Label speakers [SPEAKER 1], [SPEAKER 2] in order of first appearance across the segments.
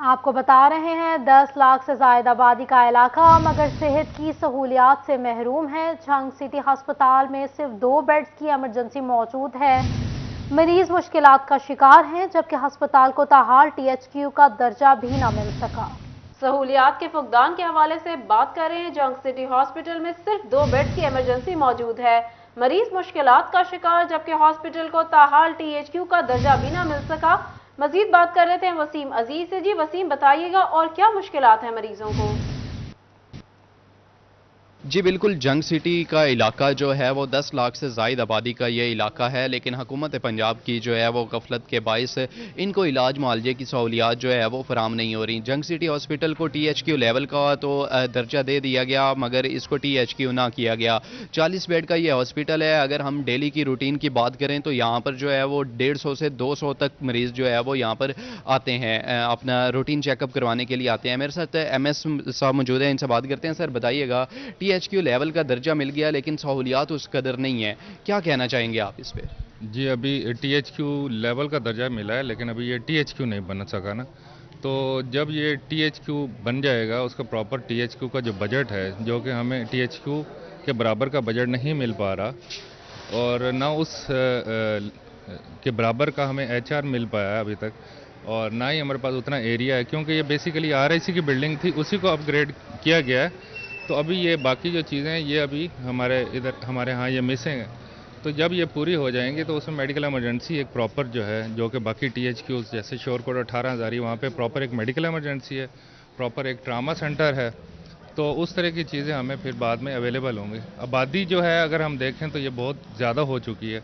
[SPEAKER 1] آپ کو بتا رہے ہیں 10 لاکھ سے زائد آبادی کا علاقہ مگر صحت کی سہولیات سے محروم ہے۔ جھنگ سٹی ہسپتال میں صرف 2 بیڈز کی ایمرجنسی موجود ہے۔ مریض مشکلات کا شکار ہیں جبکہ ہسپتال کو تاحال THQ کا درجہ بھی نہ مل سکا۔
[SPEAKER 2] سہولیات کے فقدان کے حوالے سے بات کر رہے ہیں۔ جھنگ سٹی ہاسپٹل میں صرف 2 بیڈز کی ایمرجنسی موجود ہے۔ مریض مشکلات کا شکار جبکہ ہاسپٹل کو تاحال THQ کا درجہ بھی نہ مل سکا۔ مزید بات کر رہے تھے وسیم عزیز سے۔ جی وسیم، بتائیے گا اور کیا مشکلات ہیں مریضوں کو؟
[SPEAKER 3] جی بالکل، جنگ سٹی کا علاقہ جو ہے وہ 10 لاکھ سے زائد آبادی کا یہ علاقہ ہے، لیکن حکومت پنجاب کی جو ہے وہ غفلت کے باعث ان کو علاج معالجے کی سہولیات جو ہے وہ فراہم نہیں ہو رہی۔ جنگ سٹی ہاسپٹل کو THQ لیول کا تو درجہ دے دیا گیا مگر اس کو THQ نہ کیا گیا۔ 40 بیڈ کا یہ ہاسپٹل ہے۔ اگر ہم ڈیلی کی روٹین کی بات کریں تو یہاں پر جو ہے وہ 150 سے 200 تک مریض جو ہے وہ یہاں پر آتے ہیں، اپنا روٹین چیک اپ کروانے کے لیے آتے ہیں۔ میرے ساتھ MS صاحب موجود ہیں، ان سے بات کرتے ہیں۔ سر بتائیے گا، THQ لیول کا درجہ مل گیا لیکن سہولیات اس قدر نہیں ہے، کیا کہنا چاہیں گے آپ اس پہ؟
[SPEAKER 4] جی ابھی THQ لیول کا درجہ ملا ہے لیکن ابھی یہ THQ نہیں بن سکا نا، تو جب یہ THQ بن جائے گا، اس کا پراپر THQ کا جو بجٹ ہے، جو کہ ہمیں THQ کے برابر کا بجٹ نہیں مل پا رہا اور نہ اس کے برابر کا ہمیں HR مل پایا ہے ابھی تک، اور نہ ہی ہمارے پاس اتنا ایریا ہے کیونکہ یہ بیسیکلی RIC کی بلڈنگ تھی، اسی کو اپ گریڈ کیا گیا ہے، تو ابھی یہ باقی جو چیزیں ہیں یہ ابھی ہمارے ہاں یہ مسنگ ہے، تو جب یہ پوری ہو جائیں گی تو اس میں میڈیکل ایمرجنسی ایک پراپر جو ہے، جو کہ باقی THQ جیسے شور کوٹ 18,000 وہاں پہ پراپر ایک میڈیکل ایمرجنسی ہے، پراپر ایک ٹراما سینٹر ہے، تو اس طرح کی چیزیں ہمیں پھر بعد میں اویلیبل ہوں گی۔ آبادی جو ہے اگر ہم دیکھیں تو یہ بہت زیادہ ہو چکی ہے،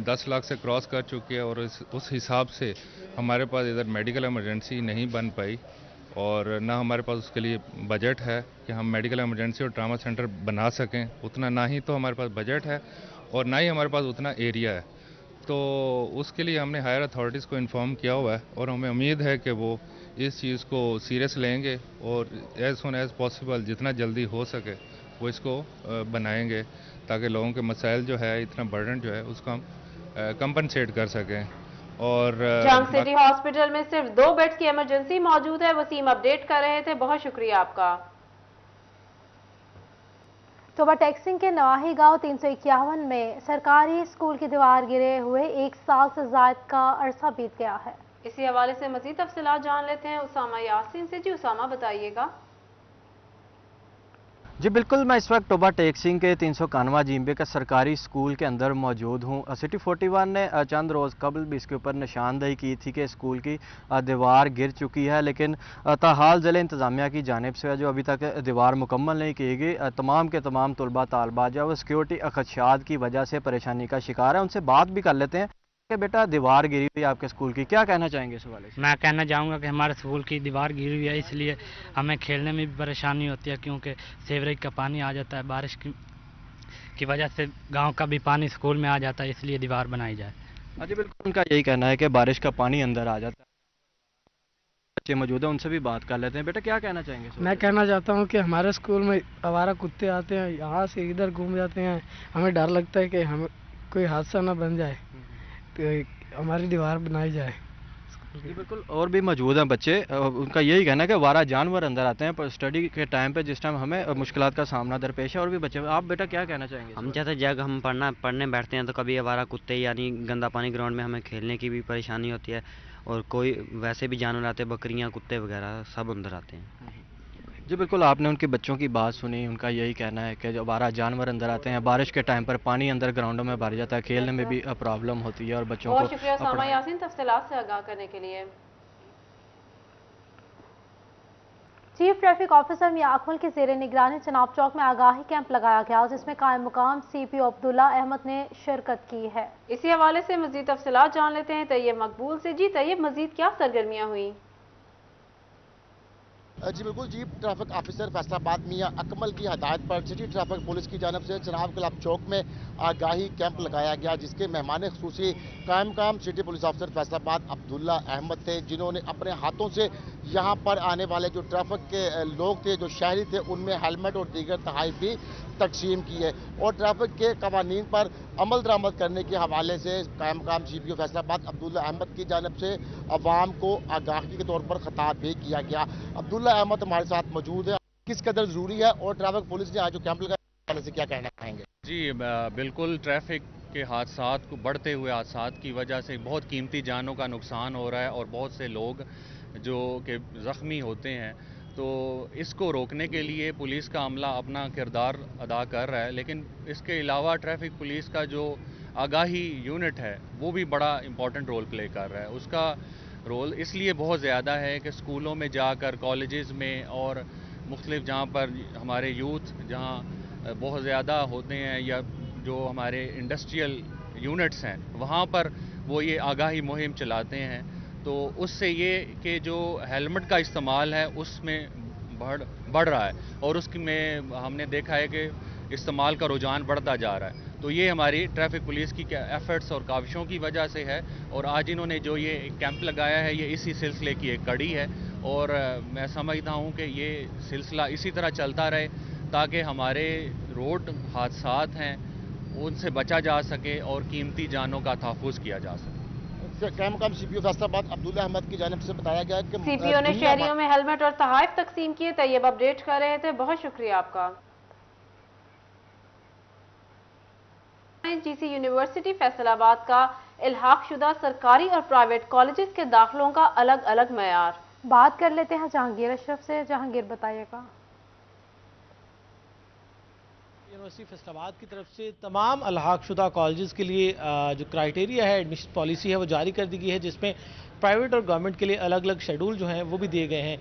[SPEAKER 4] 10 لاکھ سے کراس کر چکی ہے، اور اس حساب سے ہمارے پاس ادھر میڈیکل ایمرجنسی نہیں بن پائی اور نہ ہمارے پاس اس کے لیے بجٹ ہے کہ ہم میڈیکل ایمرجنسی اور ٹراما سینٹر بنا سکیں، اتنا نہ ہی تو ہمارے پاس بجٹ ہے اور نہ ہی ہمارے پاس اتنا ایریا ہے، تو اس کے لیے ہم نے ہائر اتھارٹیز کو انفارم کیا ہوا ہے اور ہمیں امید ہے کہ وہ اس چیز کو سیریس لیں گے اور ایز سون ایز پاسبل جتنا جلدی ہو سکے وہ اس کو بنائیں گے تاکہ لوگوں کے مسائل جو ہے، اتنا برڈن جو ہے اس کو ہم کمپنسیٹ کر سکیں۔ اور
[SPEAKER 2] جنگ سٹی ہاسپٹل میں صرف 2 بیڈز کی ایمرجنسی موجود ہے۔ وسیم اپڈیٹ کر رہے تھے، بہت شکریہ آپ کا۔
[SPEAKER 1] توبہ ٹیکسنگ کے نواحی گاؤں 351 میں سرکاری اسکول کی دیوار گرے ہوئے 1 سال سے زائد کا عرصہ بیت گیا ہے۔
[SPEAKER 2] اسی حوالے سے مزید تفصیلات جان لیتے ہیں اسامہ یاسین سے۔ جی اسامہ، بتائیے گا۔
[SPEAKER 5] جی بالکل، میں اس وقت توبہ ٹیکسنگ کے 391 جیمبے کا سرکاری اسکول کے اندر موجود ہوں۔ سٹی 41 نے چند روز قبل بھی اس کے اوپر نشاندہی کی تھی کہ اسکول کی دیوار گر چکی ہے، لیکن تاحال ضلع انتظامیہ کی جانب سے جو ابھی تک دیوار مکمل نہیں کی گئی، تمام کے تمام طلبہ طالبات جو سیکیورٹی خدشات کی وجہ سے پریشانی کا شکار ہے۔ ان سے بات بھی کر لیتے ہیں کہ بیٹا دیوار گری ہوئی آپ کے اسکول کی، کیا کہنا چاہیں گے اس حوالے سے؟
[SPEAKER 6] میں کہنا چاہوں گا کہ ہمارے اسکول کی دیوار گری ہوئی ہے، اس لیے ہمیں کھیلنے میں بھی پریشانی ہوتی ہے کیونکہ سیوریج کا پانی آ جاتا ہے، بارش کی وجہ سے گاؤں کا بھی پانی اسکول میں آ جاتا ہے، اس لیے دیوار بنائی جائے۔
[SPEAKER 5] جی بالکل، ان کا یہی کہنا ہے کہ بارش کا پانی اندر آ جاتا ہے۔ بچے موجود ہیں، ان سے بھی بات کر لیتے ہیں۔ بیٹا کیا کہنا چاہیں گے؟
[SPEAKER 7] میں کہنا چاہتا ہوں کہ ہمارے اسکول میں آوارہ کتے آتے ہیں، یہاں سے ادھر گھوم جاتے ہیں، ہمیں ڈر لگتا ہے کہ ہمیں کوئی حادثہ نہ بن جائے، تو ہماری دیوار بنائی جائے۔
[SPEAKER 5] جی بالکل، اور بھی موجود ہیں بچے، ان کا یہی کہنا ہے کہ آوارہ جانور اندر آتے ہیں پر اسٹڈی کے ٹائم پہ، جس ٹائم ہمیں مشکلات کا سامنا درپیش ہے، اور بھی بچے۔ آپ بیٹا کیا کہنا چاہیں گے؟
[SPEAKER 8] ہم چاہتے جب ہم پڑھنے بیٹھتے ہیں تو کبھی آوارہ کتے یعنی گندا پانی گراؤنڈ میں ہمیں کھیلنے کی بھی پریشانی ہوتی ہے، اور کوئی ویسے بھی جانور آتے ہیں، بکریاں کتے وغیرہ سب اندر آتے ہیں۔
[SPEAKER 5] جی بالکل، آپ نے ان کے بچوں کی بات سنی، ان کا یہی کہنا ہے کہ جو آوارہ جانور اندر آتے ہیں، بارش کے ٹائم پر پانی اندر گراؤنڈوں میں بھر جاتا ہے، کھیلنے میں بھی پرابلم ہوتی ہے اور بچوں کو۔
[SPEAKER 2] بہت شکریہ اسامہ یاسین تفصیلات سے آگاہ کرنے کے لیے۔
[SPEAKER 1] چیف ٹریفک آفیسر میاں اکمل کی زیر نگرانی چناب چوک میں آگاہی کیمپ لگایا گیا جس میں قائم مقام CPO عبداللہ احمد نے شرکت کی ہے۔
[SPEAKER 2] اسی حوالے سے مزید تفصیلات جان لیتے ہیں طیب مقبول سے۔ جی طیب، مزید کیا سرگرمیاں ہوئیں؟
[SPEAKER 9] جی بالکل چیف ٹریفک آفیسر فیصل آباد میاں اکمل کی ہدایت پر سٹی ٹریفک پولیس کی جانب سے چناب کلب چوک میں آگاہی کیمپ لگایا گیا، جس کے مہمان خصوصی قائم مقام سٹی پولیس آفیسر فیصل آباد عبداللہ احمد تھے، جنہوں نے اپنے ہاتھوں سے یہاں پر آنے والے جو ٹریفک کے لوگ تھے، جو شہری تھے، ان میں ہیلمٹ اور دیگر تحائف بھی تقسیم کی ہے اور ٹریفک کے قوانین پر عمل درآمد کرنے کے حوالے سے قائم مقام سی پی او فیصل آباد عبداللہ احمد کی جانب سے عوام کو آگاہی کے طور پر خطاب بھی کیا گیا۔ عبداللہ احمد ہمارے ساتھ موجود ہے، کس قدر ضروری ہے اور ٹریفک پولیس نے آج جو کیمپ لگایا اس حوالے سے کیا کہنا چاہیں گے؟
[SPEAKER 4] جی بالکل، ٹریفک کے حادثات کو بڑھتے ہوئے حادثات کی وجہ سے بہت قیمتی جانوں کا نقصان ہو رہا ہے اور بہت سے لوگ جو کہ زخمی ہوتے ہیں، تو اس کو روکنے کے لیے پولیس کا عملہ اپنا کردار ادا کر رہا ہے، لیکن اس کے علاوہ ٹریفک پولیس کا جو آگاہی یونٹ ہے وہ بھی بڑا امپورٹنٹ رول پلے کر رہا ہے۔ اس کا رول اس لیے بہت زیادہ ہے کہ اسکولوں میں جا کر، کالجز میں اور مختلف جہاں پر ہمارے یوتھ جہاں بہت زیادہ ہوتے ہیں یا جو ہمارے انڈسٹریل یونٹس ہیں، وہاں پر وہ یہ آگاہی مہم چلاتے ہیں، تو اس سے یہ کہ جو ہیلمٹ کا استعمال ہے اس میں بڑھ رہا ہے اور اس میں ہم نے دیکھا ہے کہ استعمال کا رجحان بڑھتا جا رہا ہے، تو یہ ہماری ٹریفک پولیس کی ایفرٹس اور کاوشوں کی وجہ سے ہے، اور آج انہوں نے جو یہ کیمپ لگایا ہے یہ اسی سلسلے کی ایک کڑی ہے، اور میں سمجھتا ہوں کہ یہ سلسلہ اسی طرح چلتا رہے تاکہ ہمارے روڈ حادثات ہیں ان سے بچا جا سکے اور قیمتی جانوں کا تحفظ کیا جا سکے۔
[SPEAKER 9] قائم مقام سی پی او فیصل آباد عبداللہ احمد کی جانب سے بتایا گیا کہ
[SPEAKER 2] سی پی او نے شہریوں میں ہیلمٹ اور تحائف تقسیم کیے۔ طیب اپڈیٹ کر رہے تھے، بہت شکریہ آپ کا۔ جی سی یونیورسٹی فیصل آباد کا الحاق شدہ سرکاری اور پرائیویٹ کالجز کے داخلوں کا الگ الگ معیار۔
[SPEAKER 1] بات کر لیتے ہیں جہانگیر اشرف سے۔ جہانگیر بتائیے گا۔
[SPEAKER 10] یونیورسٹی فیصل آباد کی طرف سے تمام الحاق شدہ کالجز کے لیے جو کرائیٹیریا ہے، ایڈمیشن پالیسی ہے، وہ جاری کر دی گئی ہے، جس میں پرائیویٹ اور گورنمنٹ کے لیے الگ الگ شیڈول جو ہیں وہ بھی دیے گئے ہیں۔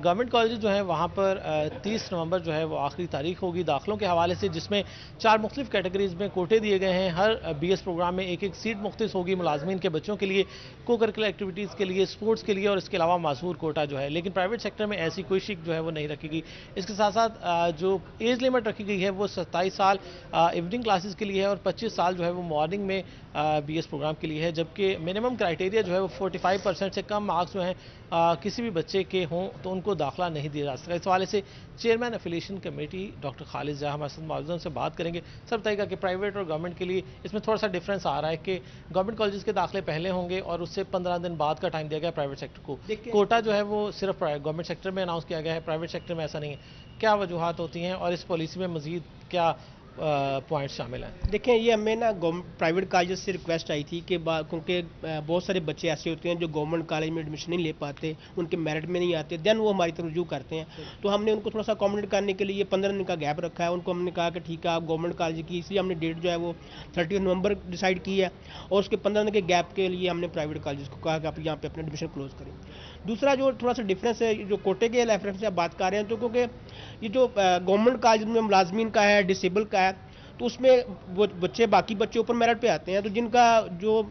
[SPEAKER 10] گورنمنٹ کالجز جو ہیں وہاں پر 30 نومبر جو ہے وہ آخری تاریخ ہوگی داخلوں کے حوالے سے، جس میں 4 مختلف کیٹیگریز میں کوٹے دیے گئے ہیں۔ ہر بی ایس پروگرام میں ایک سیٹ مختص ہوگی ملازمین کے بچوں کے لیے، کو کریکولر ایکٹیویٹیز کے لیے، سپورٹس کے لیے، اور اس کے علاوہ معذور کوٹا جو ہے۔ لیکن پرائیویٹ سیکٹر میں ایسی کوئی شک جو ہے وہ نہیں رکھی گئی۔ اس کے ساتھ ساتھ جو ایج لمٹ رکھی گئی ہے وہ 27 سال ایوننگ کلاسز کے لیے ہے اور 25 سال جو ہے وہ مارننگ میں بی ایس پروگرام کے لیے ہے، جبکہ منیمم کرائیٹیریا جو ہے وہ 45% سے کم مارکس جو ہیں کسی بھی بچے کے ہوں تو ان کو داخلہ نہیں دیا جا سکتا۔ اس حوالے سے چیئرمین افیلیشن کمیٹی ڈاکٹر خالد زیا ہمارے ساتھ موجود ہیں، ان سے بات کریں گے۔ سر بتائیے گا کہ پرائیویٹ اور گورنمنٹ کے لیے اس میں تھوڑا سا ڈفرینس آ رہا ہے کہ گورنمنٹ کالجز کے داخلے پہلے ہوں گے اور اس سے 15 دن بعد کا ٹائم دیا گیا پرائیویٹ سیکٹر کو۔ کوٹا جو ہے وہ صرف گورنمنٹ سیکٹر میں اناؤنس کیا گیا ہے، پرائیویٹ سیکٹر میں ایسا نہیں ہے۔ کیا وجوہات ہوتی ہیں اور اس پالیسی میں مزید کیا پوائنٹس شامل ہیں؟
[SPEAKER 11] دیکھیں، یہ ہمیں نا پرائیویٹ کالجز سے ریکویسٹ آئی تھی کہ کیونکہ بہت سارے بچے ایسے ہوتے ہیں جو گورنمنٹ کالج میں ایڈمیشن نہیں لے پاتے، ان کے میرٹ میں نہیں آتے، دین وہ ہماری طرف رجوع کرتے ہیں، تو ہم نے ان کو تھوڑا سا اکوموڈیٹ کرنے کے لیے 15 دن کا گیپ رکھا ہے۔ ان کو ہم نے کہا کہ ٹھیک ہے آپ گورنمنٹ کالج کی، اس لیے ہم نے ڈیٹ جو ہے وہ 30 نومبر ڈیسائیڈ کی ہے، اور اس کے 15 دن کے گیپ کے لیے ہم نے پرائیویٹ کالجز کو کہا کہ آپ یہاں پہ اپنا ایڈمیشن کلوز کریں۔ دوسرا جو تھوڑا سا ڈفرینس ہے، جو کوٹے کے ریفرنس سے آپ بات کر رہے ہیں، تو کیونکہ یہ جو گورنمنٹ کالج میں ملازمین کا ہے، ڈسیبل کا ہے، تو اس میں وہ بچے باقی بچے اوپر میرٹ پہ آتے ہیں، تو جن کا جو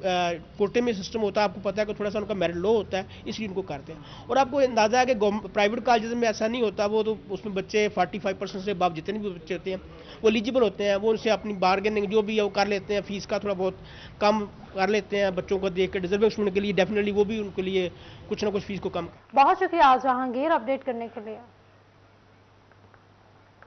[SPEAKER 11] کوٹے میں سسٹم ہوتا ہے آپ کو پتہ ہے کہ تھوڑا سا ان کا میرٹ لو ہوتا ہے، اس لیے ان کو کرتے ہیں۔ اور آپ کو اندازہ ہے کہ پرائیویٹ کالجز میں ایسا نہیں ہوتا، وہ تو اس میں بچے 45% سے بعد جتنے بھی بچے ہوتے ہیں وہ ایلیجیبل ہوتے ہیں، وہ ان سے اپنی بارگیننگ جو بھی ہے وہ کر لیتے ہیں، فیس کا تھوڑا بہت کم کر لیتے ہیں بچوں کو دیکھ کے، ڈیزرونگ اسٹوڈنٹ کے لیے ڈیفینیٹلی وہ بھی ان کے لیے کچھ نہ کچھ فیس کو کم۔
[SPEAKER 1] بہت شکریہ جہانگیر اپڈیٹ کرنے کے لیے۔